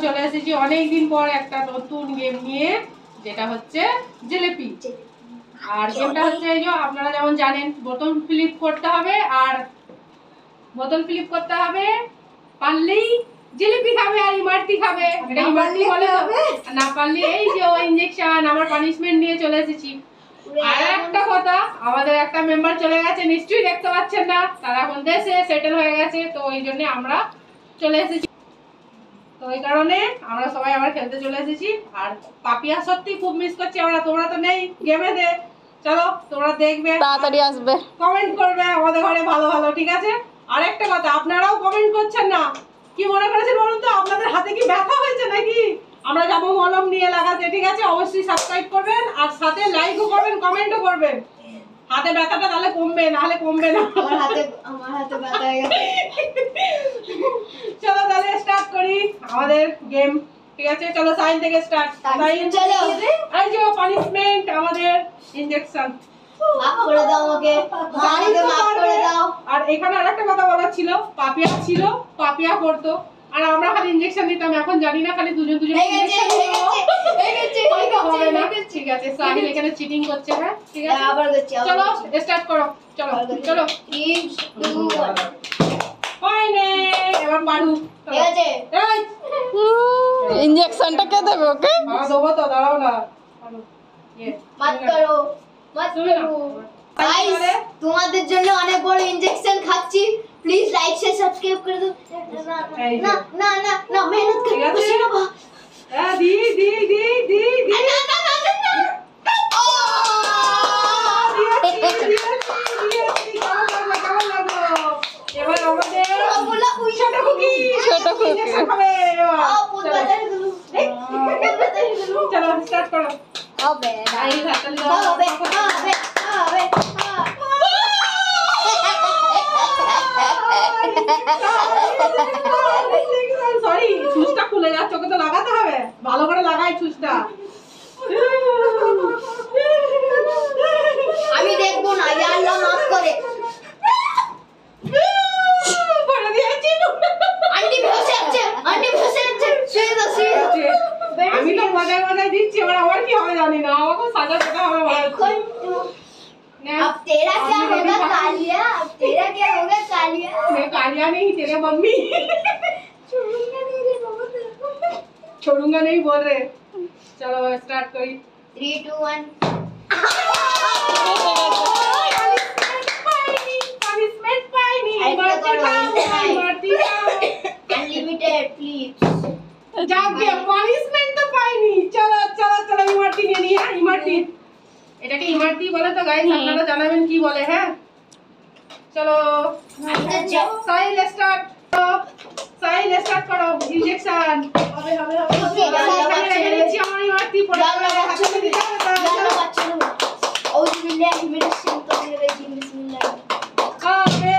চলে এসেছি অনেকদিন পর একটা নতুন গেম নিয়ে, যেটা হচ্ছে জিলিপি। আর গেমটা হচ্ছে এই যে আপনারা যেমন জানেন, বোতল ফ্লিপ করতে হবে, আর বোতল ফ্লিপ করতে হবে, পারলেই জিলিপি খাবে আর ইমারতি খাবে। এটা ইমারতি বলে তো, না পারলে এই যে ও ইনজেকশন, আমার পানিশমেন্ট নিয়ে চলে এসেছি। আর একটা কথা, আমাদের একটা মেম্বার চলে গেছে, নিশ্চয়ই দেখতে পাচ্ছেন না, তারা এখন দেশে সেটেল হয়ে গেছে, তো এই জন্য আমরা চলে এসেছি। তো এই কারণে আমরা সবাই আবার খেলতে চলে এসেছি। আর পাপিয়া সত্যি খুব মিস করছি আমরা, তোমরা তো নেই গেমেতে। চলো তোমরা দেখবে, তাড়াতাড়ি আসবে, কমেন্ট করবে আমাদের ঘরে ভালো ভালো, ঠিক আছে? আর একটা কথা, আপনারাও কমেন্ট করছেন না, কি মনে করেছেন বলুন তো? আপনাদের হাতে কি ব্যথা হয়েছে নাকি? আমরা যাবো মলম নিয়ে লাগাতে, ঠিক আছে? অবশ্যই সাবস্ক্রাইব করবেন আর সাথে লাইকও করবেন, কমেন্টও করবেন। হাতে ব্যথাটা তাহলে কমবে, নাহলে কমবে না। আমার হাতে ব্যথা হয়ে গেছে। চলো তাহলে স্টার্ট করি আমাদের গেম, ঠিক আছে? চলো সাইন থেকে স্টার্ট। সাইন চলো। এই যে পানিশমেন্ট, আমাদের ইনজেকশন। মাফ করে দাও আমাকে, আমাকে মাফ করে দাও। আর এখানে আরেকটা কথা বলার ছিল, পাপিয়া ছিল, পাপিয়া করতো, আর আমরা খালি ইনজেকশন দিতাম। এখন জানি না, খালি দুজন দুজন ইনজেকশন হবে না, ঠিক আছে? সাহিল এখানে চিটিং করছে, হ্যাঁ ঠিক আছে? আবার করছি, চলো স্টার্ট করো, চলো চলো। 3 2 1 হয়নি, এবার মারু, ঠিক আছে। এই ইনজেকশনটা কে দেবে ওকে? দেবো তো, দাঁড়াও না। মারু। মত করো, মত করো। গাইস, তোমাদের জন্য অনেক বড় ইনজেকশন খাচ্ছি, প্লিজ লাইক শেয়ার সাবস্ক্রাইব করে দাও। না না না না, মেহনত ঠিক করো, আছে? খুশি না বা। হ্যাঁ দি দি দি দি দি। না না না না না। এবার আমাদের বলা উই ছোট কুকি, ছোট কুকি। ইনজেকশন খাবে এবার। পুত বাজারে দিলু, পুত বাজারে দিলু। চলো স্টার্ট করো। হবে না, এই হাততালি দাও। হবে হবে হবে। সরি, ছুঁচটা খুলে যাচ্ছে, ওকে তো লাগাতে হবে, ভালো করে লাগাই ছুঁচটা। আমি দেখবো না, ইয়া আল্লাহ মাফ করে। করে দিয়েছি। আন্টি ভেসে যাচ্ছে, আন্টি ভেসে যাচ্ছে, শুয়ে দাও, শুয়ে দাও। আমি তো মজায় মজায় দিচ্ছি, এবার আমার কি হবে জানি না, আমাকে সাজা পেতে হবে মনে হচ্ছে। अब तेरा क्या होगा कालिया, अब तेरा क्या होगा कालिया। मैं कालिया नहीं, तेरे मम्मी। छोड़ूंगा नहीं रे बाबा तेरे को। छोड़ूंगा नहीं बोल रहे। चलो स्टार्ट करी। 3 2 1 पनिशमेंट पाइनी, इमरती खाओ। Unlimited please. जाग गया, पनिशमेंट तो पाइनी। चलो चलो चलो, इमरती নিয়ে নিয়ে, इमरती এটাকে ইমারতি বলে তো গাইস, আপনারা জানাবেন কি বলে, হ্যাঁ? চলো সাইল স্টার্ট, সাইল স্টার্ট করো ইনজেকশন। হবে হবে হবে। রেখে দিচ্ছি আমার ইমারতি, পড়ে জানলা হাতে বাচ্চা দিতে হবে, তাহলে জানলা বাচ্চা আউযু বিল্লাহি মিনাশ শাইতানির রাজিম বিসমিল্লাহ। হবে।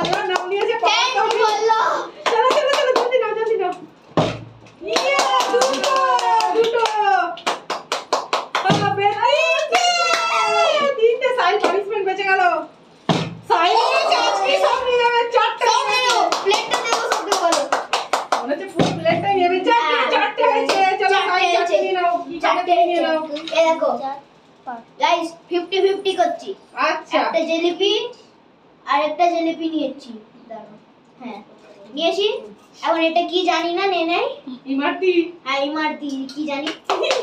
আল্লাহ নাম নিয়েছে, থ্যাংক ইউ আল্লাহ। চলো চলো চলো, জলদি নাও জলদি নাও। ইয়ে দুটো দুটো হবে, তিনটে সাইল পানিশমেন্ট বেঁচে গেল। সাইল আজকে সব নিয়ে যাবে, চারটে সব নিও, প্লেটটা দে দাও, সব বলো। মনে হচ্ছে পুরো প্লেটটা নিয়ে যাবে, চারটে হয়েছে। চলো সাইল চারটে নিয়ে নাও, চারটে নিয়ে নাও। এই দেখো গাইস, 50-50 করছি। আচ্ছা একটা জিলিপি আর একটা জিলিপি নিয়েছি, দাঁড়াও। হ্যাঁ নিয়েছি, এখন এটা কি জানি না, নে নাই। ইমারতি হ্যাঁ ইমারতি কি জানি,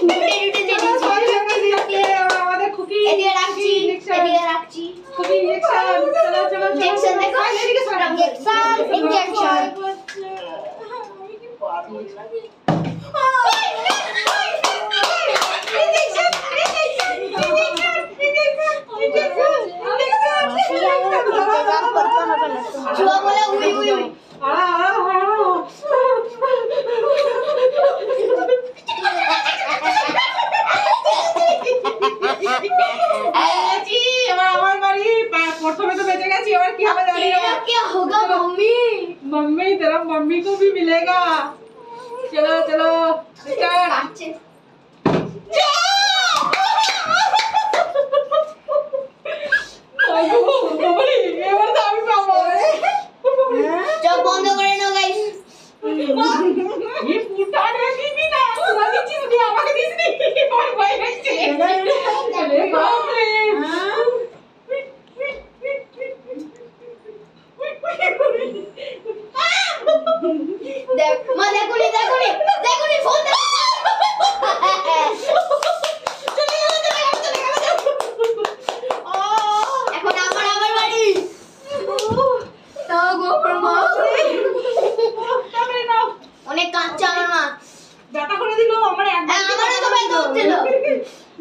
দুটে চলো সবাই জিনিস সঙ্গে দিচ্ছে আমাদের খুকি। এদিকে রাখছি, এদিকে রাখছি। খুকি ইনজেকশন। চলো চলো ইনজেকশন দেখো, এদিকে সরা। Injection injection. চুয়া বলে উই উই উই। এবার আমার বাড়ি, প্রথমে তো বেঁচে গেছি, এবার কি হবে জানি না। तेरा क्या होगा मम्मी। मम्मी तेरा मम्मी को भी मिलेगा। चलो चलो स्टार्ट। अच्छे এবার তো আমি পাবো। চোখ বন্ধ করে নাও গাইস। মা দেখুনি ফোন এখন আমার বাড়ি তাও গোপর মা অনেক কাঁদছে আমার মা ব্যথা করে দিল আমার একবার আমারও তো ব্যথা হচ্ছিল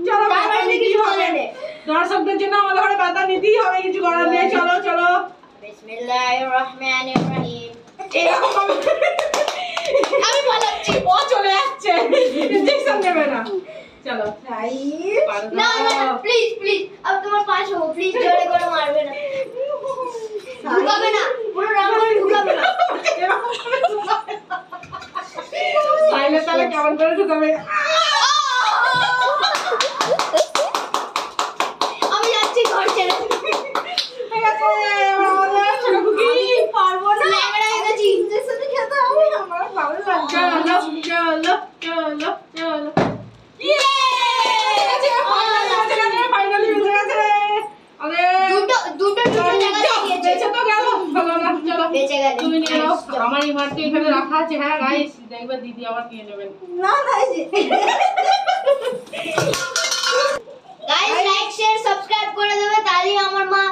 চলো তারপরে কিছু বলে নে দর্শকদের জন্য আমাদের ঘরে ব্যথা নিতেই হবে, কিছু করার নেই। চলো চলো বিসমিল্লাহির রহমানির রহিম এরকম আমি বলাচ্ছি ও চলে যাচ্ছে, ইনজেকশন নেবে না। চলো না প্লিজ अब তোমার পাশ হবো প্লিজ জোরে করে মারবে না ঢুকাবে না পুরো রাউন্ড ঢুকাবে না সাইলে তাহলে কেমন করে ঢুকাবে? আমি যাচ্ছি ঘর ছেড়ে ঠিক আছে আমাদের ছোট কুকি পারবো না, ল্যাংড়া হয়ে গেছি ইনজেকশন খেতে হবে আমার ভালো লাগছে। চলো চলো চলো চলো ইয়ে ফাইনালি হয়ে গেছে দুটো জায়গা দিয়েছে বেঁচে তো গেল। চলো না চলো বেঁচে গেল তুমি নিয়ে নাও, আমার ইমারটি এখানে রাখা আছে। হ্যাঁ গাইস দেখবে দিদি আবার নিয়ে নেবেন। গাইস লাইক শেয়ার সাবস্ক্রাইব করে দেবে, তাহলে আমার মা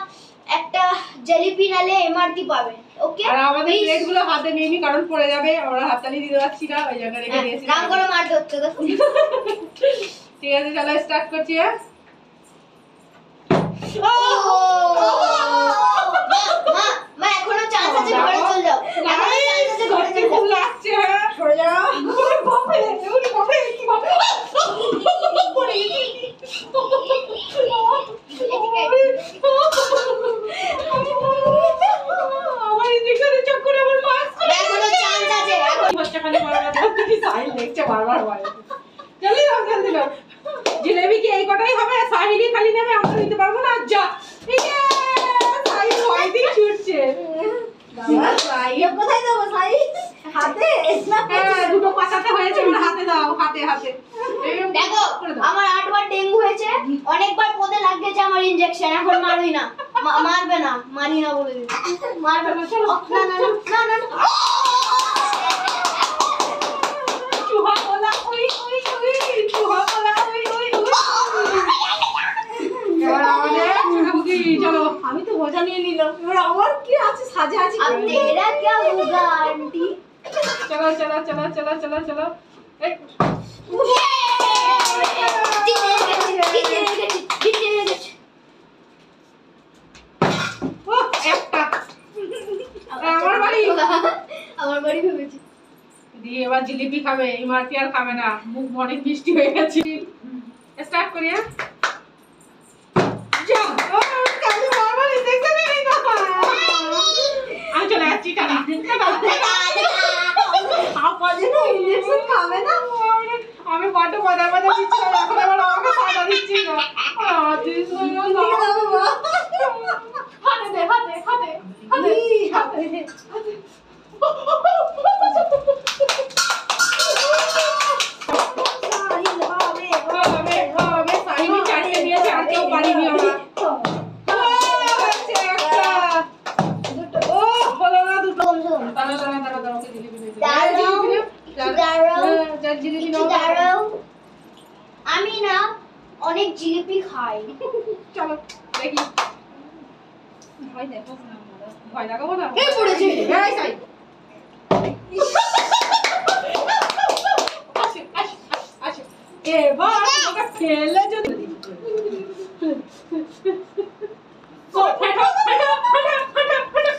একটা জেলিপি নালে এমআরটি পাবে। ওকে আর আমাদের প্লেটগুলো হাতে নিয়ে নি, কারণ পড়ে যাবে, আমরা হাততালি দিতে পারছি না, ওই জায়গায় রেখে দিয়েছি। রাম করে মারতে হচ্ছে দেখো ঠিক আছে চলো স্টার্ট করছি। হ্যাঁ মা এখনো চান্স আছে, ঘরে চলে যাও এখনো চান্স আছে, ঘরে চলে যাও খুব লাগছে। হ্যাঁ সরে যাও। বাপরে ওরে বাপরে কি বাপরে পড়ে গেছি। আমার ইনজেকশনের চক্করে আমার মাস্ক এখনো চান্স আছে বাচ্চা খালি বারবার দেখি সাইল দেখছে বারবার বলে জলদি নাও জিলেবি কি এই কটাই হবে? সাহিলি খালি নেবে, আমরা নিতে পারবো না। যা ইয়ে সাহিল হয়তো ছুটছে কোথায় দেবো সাই হাতে হ্যাঁ দুটো পাতাতে হয়েছে, আমার হাতে দাও, হাতে হাতে দেখো আমার 8 বার ডেঙ্গু হয়েছে, অনেকবার পদে লাগিয়েছে আমার ইনজেকশন, এখন মারবি না মারবে না, মারি না বলে দিবি মারবে না না না চুহা বলা ওই ওই ওই চুহা বলা ওই ওই ওই এবার আমাদের ছোটকুকি চলো। আমি তো মজা নিয়ে নিলাম, এবার আমার কি আছে সাজা আছে। अब तेरा क्या होगा आंटी চলো চলো চলো চলো চলো চলো এই ও একটা আমার বাড়ি ভেবেছি দিয়ে এবার জিলিপি খাবে, ইমারতি আর খাবে না, মুখ অনেক মিষ্টি হয়ে গেছে। স্টার্ট করি। হ্যাঁ যা ও কালি বাবা ইনজেকশন নেই না আমি চলে যাচ্ছি। টাটা ইনজেকশন খাবে না, আমি বড্ড মজা মজা দিচ্ছিলাম, এখন আবার আমাকে সাজা দিচ্ছি না। হাতে দে হাতে হাতে হাতে হাতে আমি না অনেক জিলিপি খাই। চলো দেখি ভয় দেখাবো না, ভয় দেখাবো না। এই পড়েছে এই সাই আসে আসে আসে এবার ওটা ফেলে যদি ও ফাটা ফাটা ফাটা ফাটা ফাটা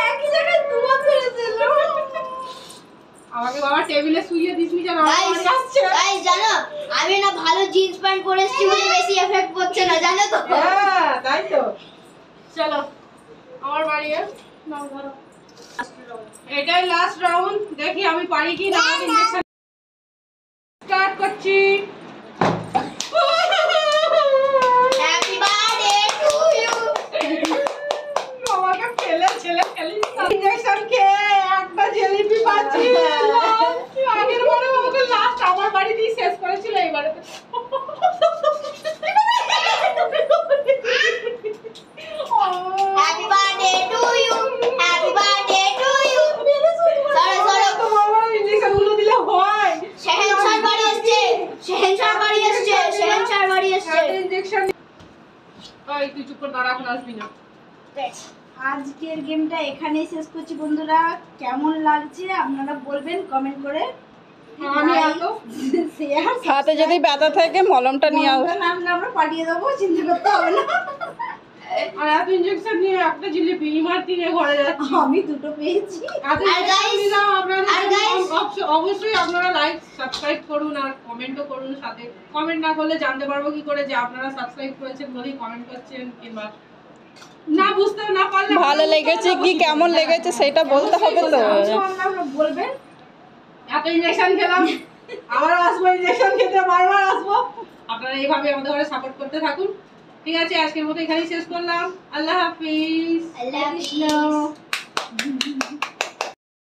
একই জায়গায় দুবার ফেলেছিল। আমাকে বাবা টেবিলে শুইয়ে দিছিস জানো, আমার আসছে। গাইস জানো আমি না ভালো জিন্স প্যান্ট পরে এসেছি বলে বেশি এফেক্ট পড়ছে না, জানো তো। হ্যাঁ তাই তো। চলো আমার বাড়ি নাও ধরো, এটাই লাস্ট রাউন্ড, দেখি আমি পারি কি না। ইনজেকশন স্টার্ট করছি। Happy birthday to you. আমাকে ফেলে ছেলে খেলি ইনজেকশন খেয়ে একটা জিলিপি পাচ্ছি। আগের বারে আমাকে লাস্ট আমার বাড়ি দিয়ে শেষ করেছিল, এইবারে happy birthday to you, happy birthday to আজকের গেমটা এখানেই শেষ করছি বন্ধুরা। কেমন লাগছে আপনারা বলবেন কমেন্ট করে। আমি এত শেয়ার হাতে যদি ব্যথা থাকে মলমটা নিয়ে আস। নামলে আমরা পাঠিয়ে দেবো, চিন্তা করতে হবে না। আর এত ইনজেকশন নিয়ে একটা জিলিপি ইমার দিনে ঘরে যাচ্ছি। আমি দুটো পেয়েছি। এত আর injection guys, নিলাম আপনাদের আর জন্য। guys, অবশ্যই আপনারা লাইক সাবস্ক্রাইব করুন আর কমেন্টও করুন সাথে। কমেন্ট না করলে জানতে পারবো কি করে যে আপনারা সাবস্ক্রাইব করেছেন বলেই কমেন্ট করছেন, কিংবা না বুঝতে না পারলে ভালো লেগেছে কি কেমন লেগেছে সেটা বলতে হবে তো। আপনারা বলবেন। এত ইনজেকশন খেলাম, আবার আসবো ইনজেকশন খেতে, বারবার আসবো। আপনারা এইভাবে আমাদের ঘরে সাপোর্ট করতে থাকুন। ঠিক আছে, আজকের মতো এখানেই শেষ করলাম। আল্লাহ হাফিজ। আল্লাহ হাফিজ।